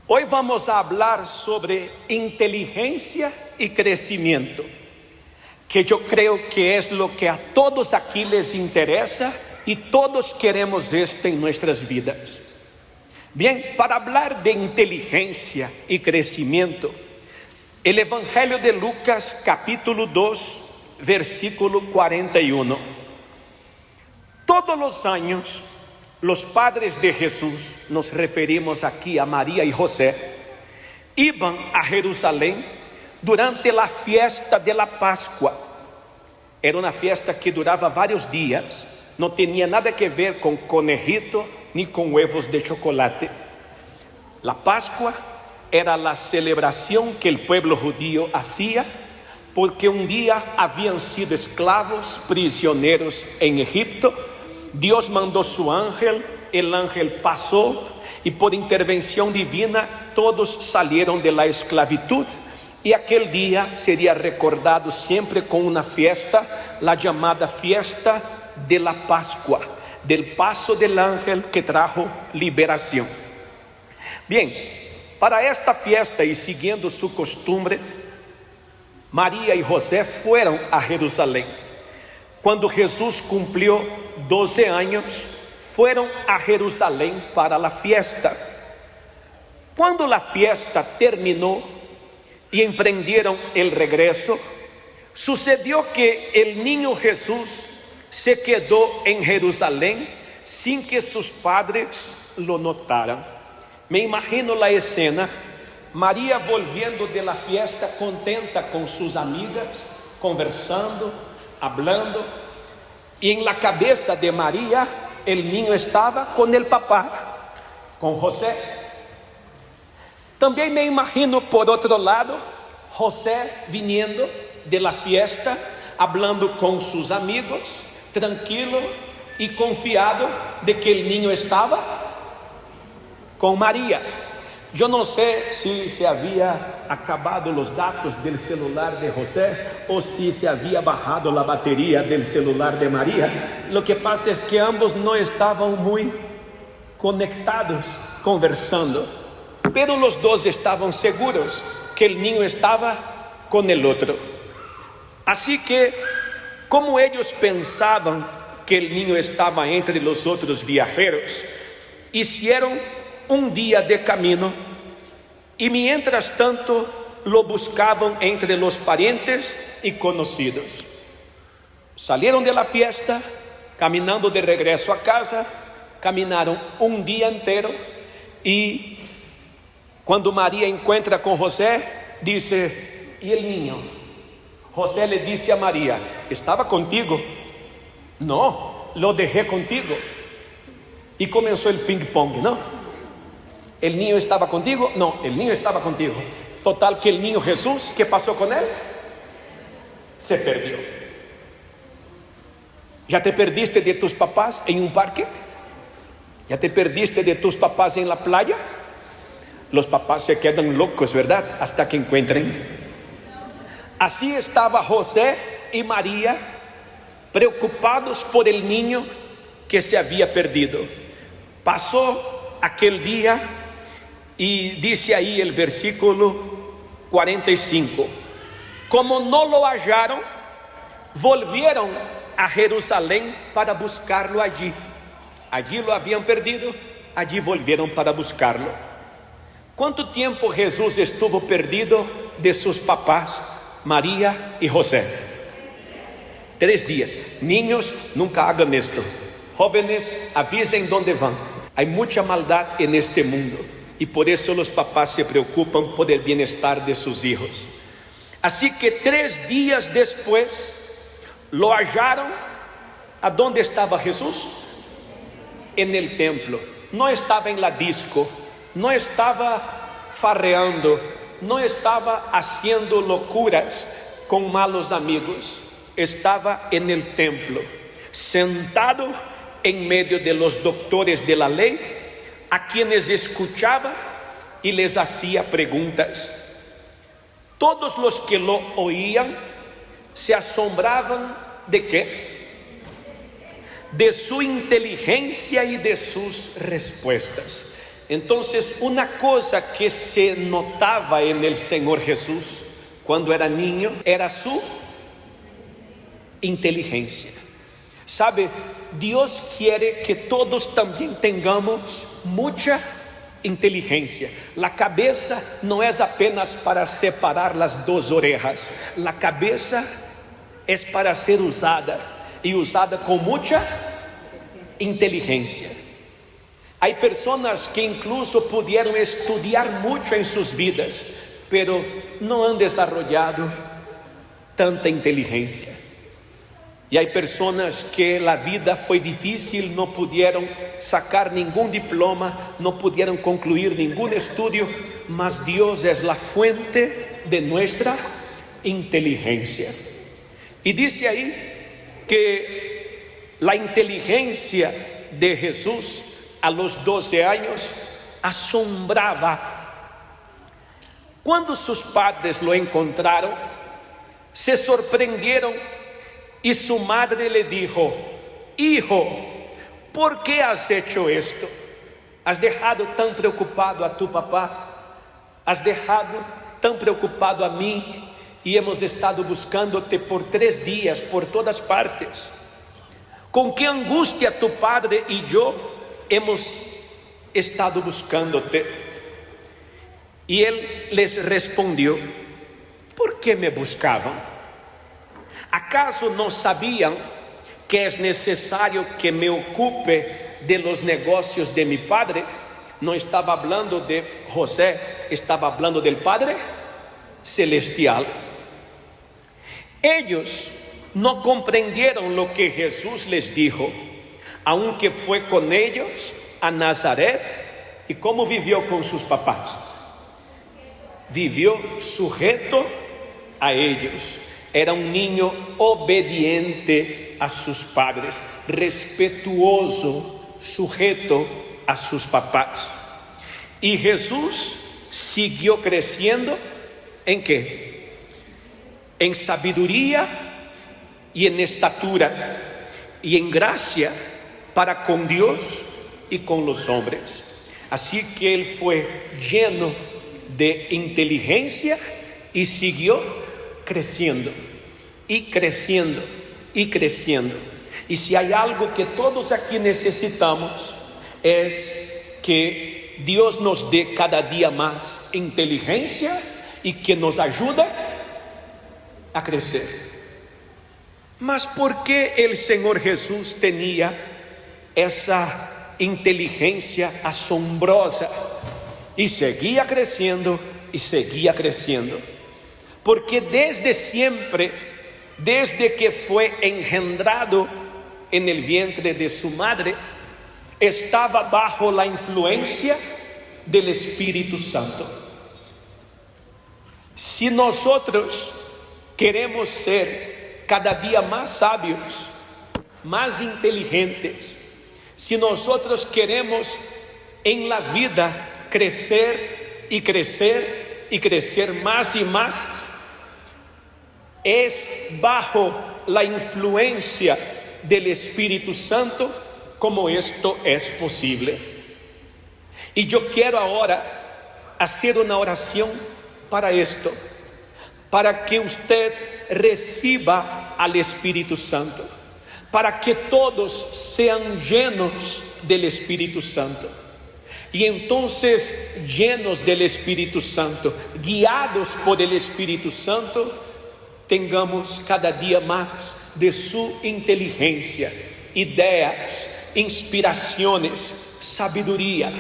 Hoy vamos a hablar sobre inteligencia y crecimiento, que yo creo que es lo que a todos aquí les interesa y todos queremos esto en nuestras vidas. Bien, para hablar de inteligencia y crecimiento, el Evangelio de Lucas capítulo 2, versículo 41. Todos los años, los padres de Jesús, nos referimos aquí a María y José, iban a Jerusalén durante la fiesta de la Pascua. Era una fiesta que duraba varios días, no tenía nada que ver con conejito ni con huevos de chocolate. La Pascua era la celebración que el pueblo judío hacía porque un día habían sido esclavos, prisioneros en Egipto. Dios mandó su ángel, el ángel pasó y por intervención divina todos salieron de la esclavitud. Y aquel día sería recordado siempre con una fiesta, la llamada fiesta de la Pascua, del paso del ángel que trajo liberación. Bien, para esta fiesta y siguiendo su costumbre, María y José fueron a Jerusalén. Cuando Jesús cumplió 12 años, fueron a Jerusalén para la fiesta. Cuando la fiesta terminó y emprendieron el regreso, sucedió que el niño Jesús se quedó en Jerusalén sin que sus padres lo notaran. Me imagino la escena, María volviendo de la fiesta contenta con sus amigas, conversando, hablando, y en la cabeza de María el niño estaba con el papá, con José. También me imagino por otro lado José viniendo de la fiesta, hablando con sus amigos, tranquilo y confiado de que el niño estaba con María. Yo no sé si se había acabado los datos del celular de José o si se había bajado la batería del celular de María. Lo que pasa es que ambos no estaban muy conectados conversando, pero los dos estaban seguros que el niño estaba con el otro. Así que, como ellos pensaban que el niño estaba entre los otros viajeros, hicieron un día de camino y mientras tanto lo buscaban entre los parientes y conocidos. Salieron de la fiesta, caminando de regreso a casa, caminaron un día entero y cuando María encuentra con José, dice: ¿y el niño? José le dice a María: ¿estaba contigo? No, lo dejé contigo. Y comenzó el ping pong, ¿no? ¿El niño estaba contigo? No, el niño estaba contigo. Total que el niño Jesús, ¿qué pasó con él? Se perdió. ¿Ya te perdiste de tus papás en un parque? ¿Ya te perdiste de tus papás en la playa? Los papás se quedan locos, ¿verdad? Hasta que encuentren. Así estaba José y María, preocupados por el niño que se había perdido. Pasó aquel día y dice ahí el versículo 45: como no lo hallaron, volvieron a Jerusalén para buscarlo allí. Allí lo habían perdido, allí volvieron para buscarlo. ¿Cuánto tiempo Jesús estuvo perdido de sus papás, María y José? 3 días. Niños, nunca hagan esto. Jóvenes, avisen dónde van. Hay mucha maldad en este mundo y por eso los papás se preocupan por el bienestar de sus hijos. Así que 3 días después lo hallaron. ¿A dónde estaba Jesús? En el templo. No estaba en la disco, no estaba farreando, no estaba haciendo locuras con malos amigos. Estaba en el templo, sentado en medio de los doctores de la ley, a quienes escuchaba y les hacía preguntas. Todos los que lo oían se asombraban ¿de qué? De su inteligencia y de sus respuestas. Entonces, una cosa que se notaba en el Señor Jesús cuando era niño era su inteligencia. ¿Sabe? Dios quiere que todos también tengamos mucha inteligencia. La cabeza no es apenas para separar las dos orejas. La cabeza es para ser usada y usada con mucha inteligencia. Hay personas que incluso pudieron estudiar mucho en sus vidas, pero no han desarrollado tanta inteligencia. Y hay personas que la vida fue difícil, no pudieron sacar ningún diploma, no pudieron concluir ningún estudio, mas Dios es la fuente de nuestra inteligencia. Y dice ahí que la inteligencia de Jesús a los 12 años asombraba. Cuando sus padres lo encontraron, se sorprendieron y su madre le dijo: hijo, ¿por qué has hecho esto? ¿Has dejado tan preocupado a tu papá? ¿Has dejado tan preocupado a mí? Y hemos estado buscándote por 3 días por todas partes. ¿Con qué angustia tu padre y yo hemos estado buscándote? Y él les respondió: ¿por qué me buscaban? ¿Acaso no sabían que es necesario que me ocupe de los negocios de mi padre? No estaba hablando de José, estaba hablando del Padre Celestial. Ellos no comprendieron lo que Jesús les dijo, aunque fue con ellos a Nazaret. ¿Y cómo vivió con sus papás? Vivió sujeto a ellos. Era un niño obediente a sus padres, respetuoso, sujeto a sus papás. Y Jesús siguió creciendo ¿en qué? En sabiduría y en estatura y en gracia para con Dios y con los hombres. Así que él fue lleno de inteligencia y siguió creciendo y creciendo y creciendo. Y si hay algo que todos aquí necesitamos, es que Dios nos dé cada día más inteligencia y que nos ayude a crecer. Mas ¿por qué el Señor Jesús tenía esa inteligencia asombrosa y seguía creciendo y seguía creciendo? Porque desde siempre, desde que fue engendrado en el vientre de su madre, estaba bajo la influencia del Espíritu Santo. Si nosotros queremos ser cada día más sabios, más inteligentes, si nosotros queremos en la vida crecer y crecer y crecer más y más, es bajo la influencia del Espíritu Santo como esto es posible. Y yo quiero ahora hacer una oración para esto, para que usted reciba al Espíritu Santo, para que todos sean llenos del Espíritu Santo. Y entonces, llenos del Espíritu Santo, guiados por el Espíritu Santo, tengamos cada día más de su inteligencia, ideas, inspiraciones, sabiduría,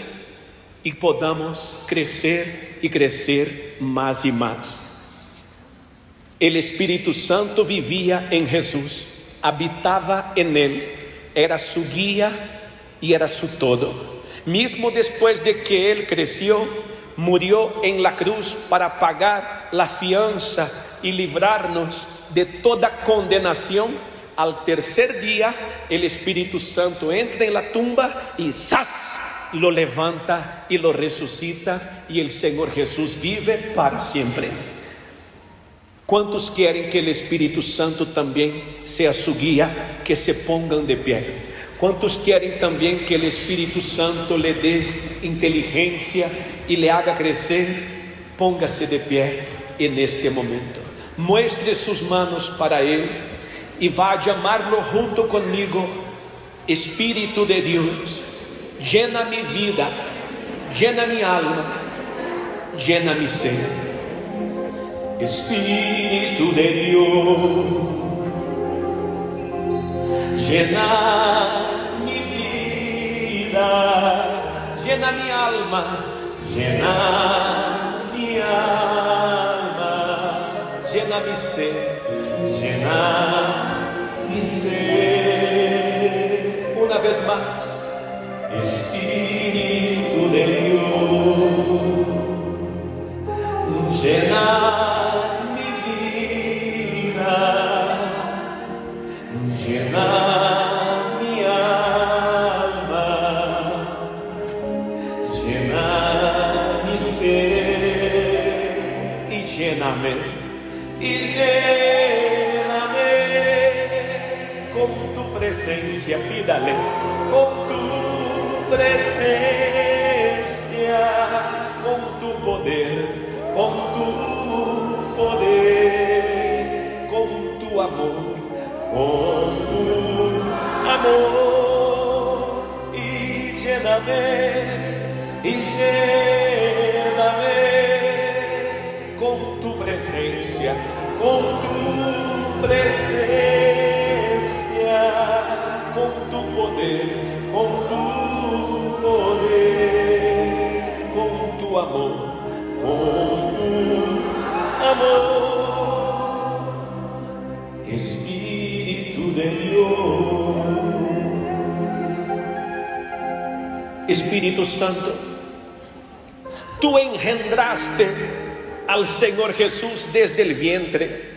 y podamos crecer y crecer más y más. El Espíritu Santo vivía en Jesús, habitaba en él, era su guía y era su todo. Mismo después de que él creció, murió en la cruz para pagar la fianza y librarnos de toda condenación. Al tercer día, el Espíritu Santo entra en la tumba y ¡zas!, lo levanta y lo resucita, y el Señor Jesús vive para siempre. ¿Cuántos quieren que el Espíritu Santo también sea su guía? Que se pongan de pie. ¿Cuántos quieren también que el Espíritu Santo le dé inteligencia y le haga crecer? Póngase de pie en este momento. Muestre sus manos para Él y va a llamarlo junto conmigo. Espíritu de Dios, llena mi vida, llena mi alma, llena mi ser. Espíritu de Dios, llena mi vida, llena mi alma, llena mi alma, llena mi ser, llena mi ser. Una vez más, Espíritu de Dios, llena mi vida, llena mi alma, llena mi ser, y lléname con tu presencia. Pídale, con tu presencia, con tu poder, con tu poder, con tu amor, y lléname con tu presencia, con tu presencia, con tu poder, con tu poder, con tu amor, Espíritu de Dios. Espíritu Santo, tú engendraste al Señor Jesús desde el vientre.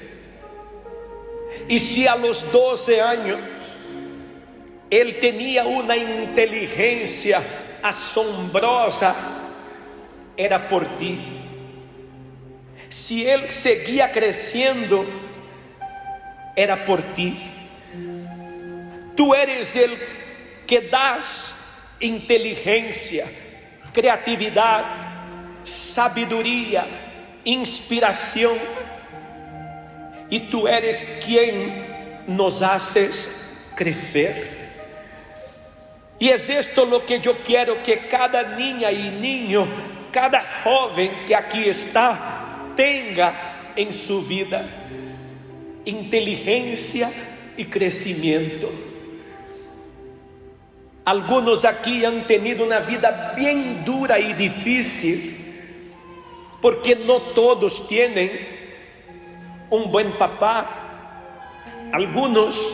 Y si a los 12 años Él tenía una inteligencia asombrosa, era por ti. Si Él seguía creciendo, era por ti. Tú eres el que das inteligencia, creatividad, sabiduría, inspiración. Y tú eres quien nos haces crecer. Y es esto lo que yo quiero que cada niña y niño, cada joven que aquí está, tenga en su vida: inteligencia y crecimiento. Algunos aquí han tenido una vida bien dura y difícil, porque no todos tienen un buen papá. Algunos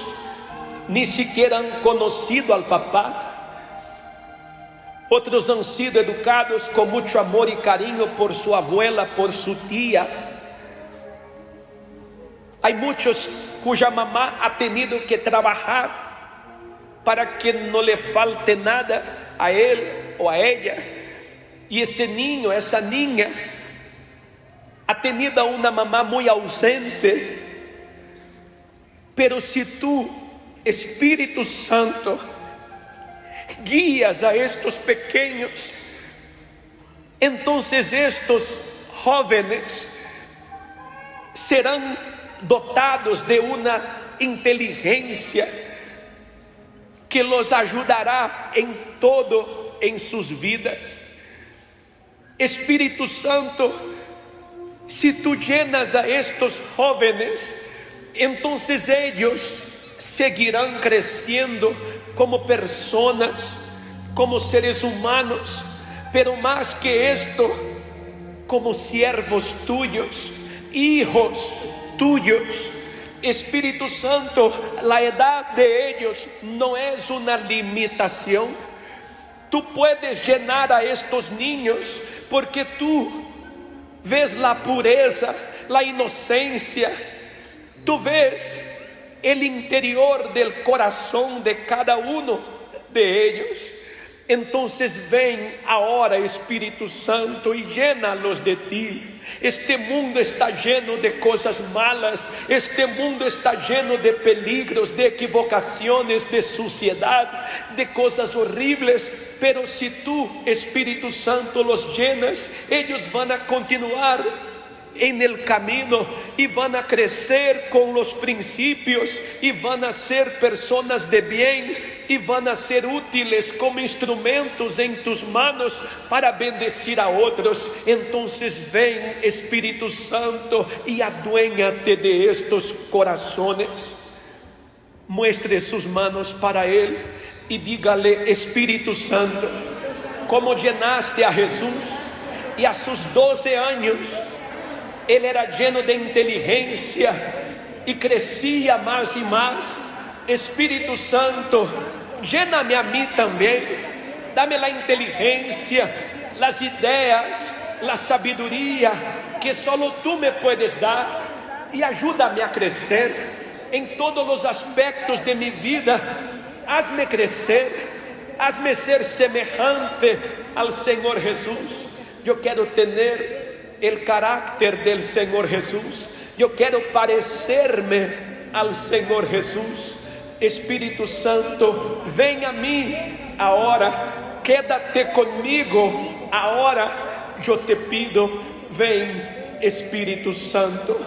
ni siquiera han conocido al papá. Otros han sido educados con mucho amor y cariño por su abuela, por su tía. Hay muchos cuya mamá ha tenido que trabajar para que no le falte nada a él o a ella. Y ese niño, esa niña, ha tenido una mamá muy ausente. Pero si tú, Espíritu Santo, guías a estos pequeños, entonces estos jóvenes serán dotados de una inteligencia que los ayudará en todo en sus vidas. Espíritu Santo, si tú llenas a estos jóvenes, entonces ellos seguirán creciendo como personas, como seres humanos, pero más que esto, como siervos tuyos, hijos tuyos. Espíritu Santo, la edad de ellos no es una limitación. Tú puedes llenar a estos niños porque tú ves la pureza, la inocencia. Tú ves el interior del corazón de cada uno de ellos. Entonces ven ahora, Espíritu Santo, y llénalos de ti. Este mundo está lleno de cosas malas, este mundo está lleno de peligros, de equivocaciones, de suciedad, de cosas horribles. Pero si tú, Espíritu Santo, los llenas, ellos van a continuar en el camino y van a crecer con los principios y van a ser personas de bien y van a ser útiles como instrumentos en tus manos para bendecir a otros. Entonces ven, Espíritu Santo, y aduéñate de estos corazones. Muestre sus manos para Él y dígale: Espíritu Santo, como llenaste a Jesús, y a sus 12 años Él era lleno de inteligencia y crecía más y más. Espíritu Santo, lléname a mí también. Dame la inteligencia, las ideas, la sabiduría que solo tú me puedes dar. Y ayúdame a crecer en todos los aspectos de mi vida. Hazme crecer, hazme ser semejante al Señor Jesús. Yo quiero tener el carácter del Señor Jesús. Yo quiero parecerme al Señor Jesús. Espíritu Santo, ven a mí ahora, quédate conmigo ahora. Yo te pido, ven, Espíritu Santo.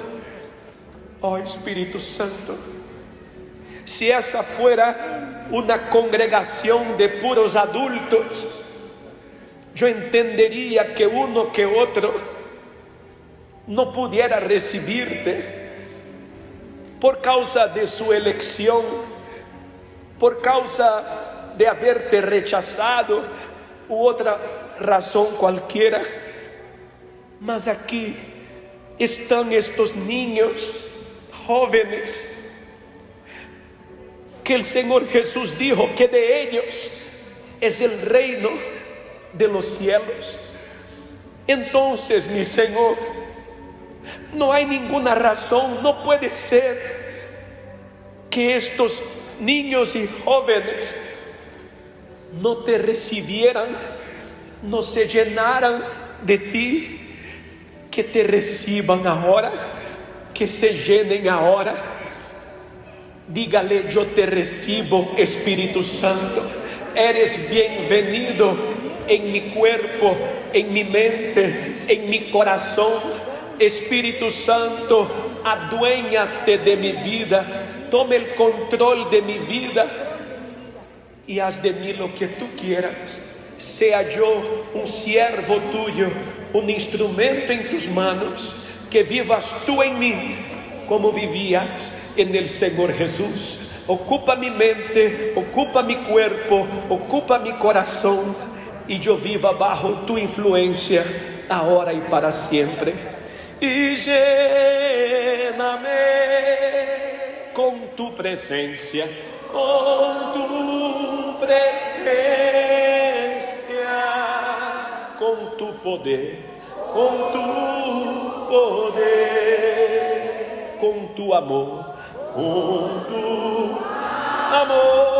Oh Espíritu Santo, si esa fuera una congregación de puros adultos, yo entendería que uno que otro no pudiera recibirte por causa de su elección, por causa de haberte rechazado u otra razón cualquiera. Mas aquí están estos niños jóvenes que el Señor Jesús dijo que de ellos es el reino de los cielos. Entonces, mi Señor, no hay ninguna razón, no puede ser que estos niños y jóvenes no te recibieran, no se llenaran de ti. Que te reciban ahora, que se llenen ahora. Dígale: yo te recibo, Espíritu Santo. Eres bienvenido en mi cuerpo, en mi mente, en mi corazón. Espíritu Santo, aduéñate de mi vida, tome el control de mi vida y haz de mí lo que tú quieras. Sea yo un siervo tuyo, un instrumento en tus manos, que vivas tú en mí como vivías en el Señor Jesús. Ocupa mi mente, ocupa mi cuerpo, ocupa mi corazón, y yo viva bajo tu influencia ahora y para siempre. Y lléname con tu presencia, con tu presencia, con tu poder, con tu poder, con tu amor, con tu amor.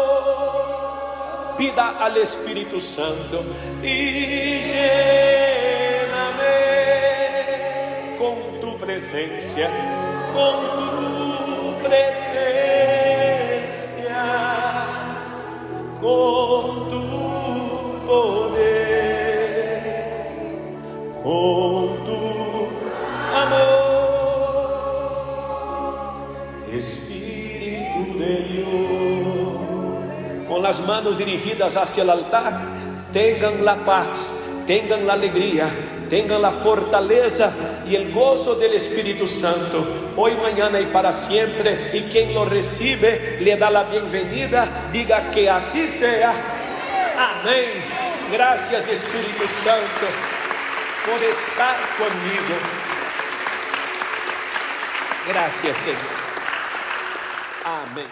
Pida al Espíritu Santo: y lléname con tu presencia, con tu presencia, con tu poder, con tu amor. Espíritu de Dios, con las manos dirigidas hacia el altar, tengan la paz, tengan la alegría, tengan la fortaleza y el gozo del Espíritu Santo, hoy, mañana y para siempre. Y quien lo recibe le da la bienvenida. Diga: que así sea. Amén. Gracias, Espíritu Santo, por estar conmigo. Gracias, Señor. Amén.